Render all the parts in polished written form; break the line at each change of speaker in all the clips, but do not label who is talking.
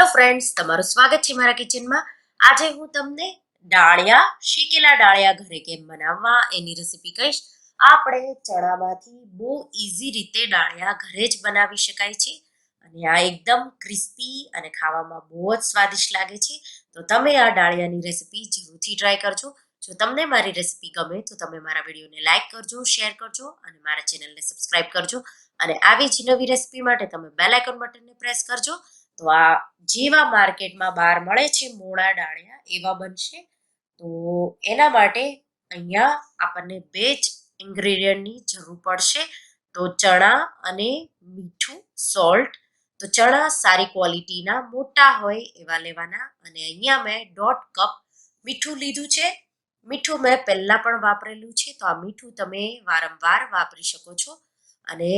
Hello friends, તમારું સ્વાગત છે મારા કિચનમાં. આજે હું તમને શેકેલા ડાળિયા ઘરે કેમ બનાવવા એની રેસીપી કહીશ. આપણે ચણામાંથી બહુ ઈઝી રીતે ડાળિયા ઘરે જ બનાવી શકાય છે અને આ એકદમ ક્રિસ્પી અને ખાવામાં બહુ જ સ્વાદિષ્ટ લાગે છે. તો તમે આ ડાળિયાની રેસીપી જરૂરથી ટ્રાય કરજો. જો તમને મારી રેસીપી ગમે તો તમે મારા વિડીયોને લાઈક કરજો, શેર કરજો અને મારા ચેનલને સબસ્ક્રાઇબ કરજો. અને આવી જ નવી રેસીપી માટે તમે બેલ આઇકન બટનને પ્રેસ કરજો. તો આ જેવા માર્કેટમાં બહાર મળે છે મોળા ડાળિયા એવા બનશે. તો એના માટે અહીંયા આપણને બે જ ઇન્ગ્રેડિયન્ટની જરૂર પડશે. તો ચણા અને મીઠું, સોલ્ટ. તો ચણા સારી ક્વોલિટીના મોટા હોય એવા લેવાના અને અહીંયા મેં 1.5 કપ મીઠું લીધું છે. મીઠું મેં પહેલા પણ વાપરેલું છે, તો આ મીઠું તમે વારંવાર વાપરી શકો છો. અને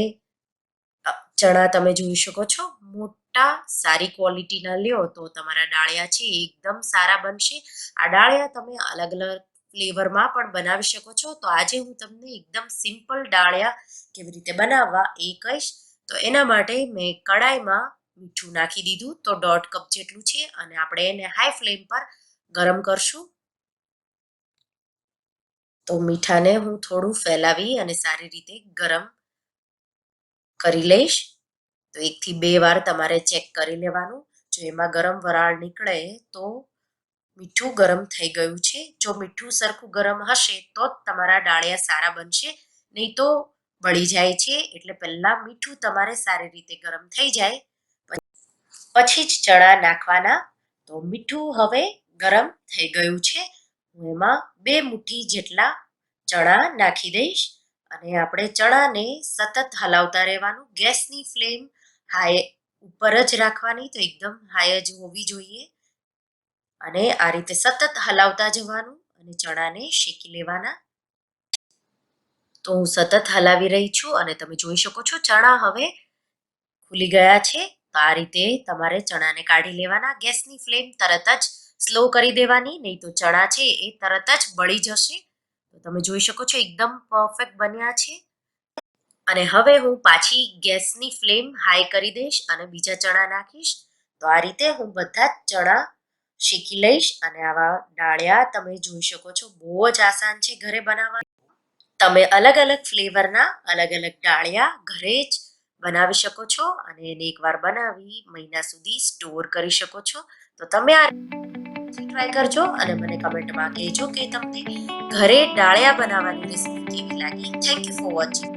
ચણા તમે જોઈ શકો છો મોટા સારી ક્વોલિટીના લ્યો તો તમારા ડાળિયા છે એકદમ સારા બનશે. આ ડાળિયા તમે અલગ અલગ ફ્લેવરમાં પણ બનાવી શકો છો. તો આજે હું તમને એકદમ સિમ્પલ ડાળિયા કેવી રીતે બનાવવા એ કહીશ. તો એના માટે મેં કડાઈમાં મીઠું નાખી દીધું, તો 1.5 કપ જેટલું છે અને આપણે એને હાઈ ફ્લેમ પર ગરમ કરશું. તો મીઠાને હું થોડું ફેલાવી અને સારી રીતે ગરમ કરી લઈશ. તો 1 થી 2 વાર તમારે ચેક કરી લેવાનું. જો એમાં ગરમ વરાળ નીકળે તો મીઠું ગરમ થઈ ગયું છે. જો મીઠું સરખું ગરમ હશે તો જ તમારા ડાળિયા સારા બનશે, નહીં તો બળી જાય છે. એટલે પહેલા મીઠું તમારે સારી રીતે ગરમ થઈ જાય પછી જ ચણા નાખવાના. તો મીઠું હવે ગરમ થઈ ગયું છે. હું એમાં 2 મુઠ્ઠી જેટલા ચણા નાખી દઈશ અને આપણે ચણાને સતત હલાવતા રહેવાનું. ગેસની ફ્લેમ હાઈ ઉપર જ રાખવાની, તો એકદમ હાઈ જ હોવી જોઈએ અને આ રીતે સતત હલાવતા જવાનું અને ચણાને શેકી લેવાના. તો હું સતત હલાવી રહી છું અને તમે જોઈ શકો છો ચણા હવે ખુલી ગયા છે. તો આ રીતે તમારે ચણાને કાઢી લેવાના. ગેસની ફ્લેમ તરત જ સ્લો કરી દેવાની, નહીં તો ચણા છે એ તરત જ બળી જશે. તો તમે જોઈ શકો છો એકદમ પરફેક્ટ બન્યા છે. અને હવે હું પાછી ગેસની ફ્લેમ હાઈ કરી દઈશ અને બીજા ચણા નાખીશ. તો આ રીતે હું બધા જ ચણા શેકી લઈશ અને આવા ડાળિયા તમે જોઈ શકો છો બહુ જ આસાન છે ઘરે બનાવવા. તમે અલગ અલગ ફ્લેવરના અલગ અલગ ડાળિયા ઘરે જ બનાવી શકો છો અને એને એકવાર બનાવી મહિના સુધી સ્ટોર કરી શકો છો. તો તમે આ ટ્રાય કરજો અને મને કમેન્ટમાં કહેજો કે તમને ઘરે ડાળિયા બનાવવાની રેસીપી કેવી લાગી. Thank you for watching.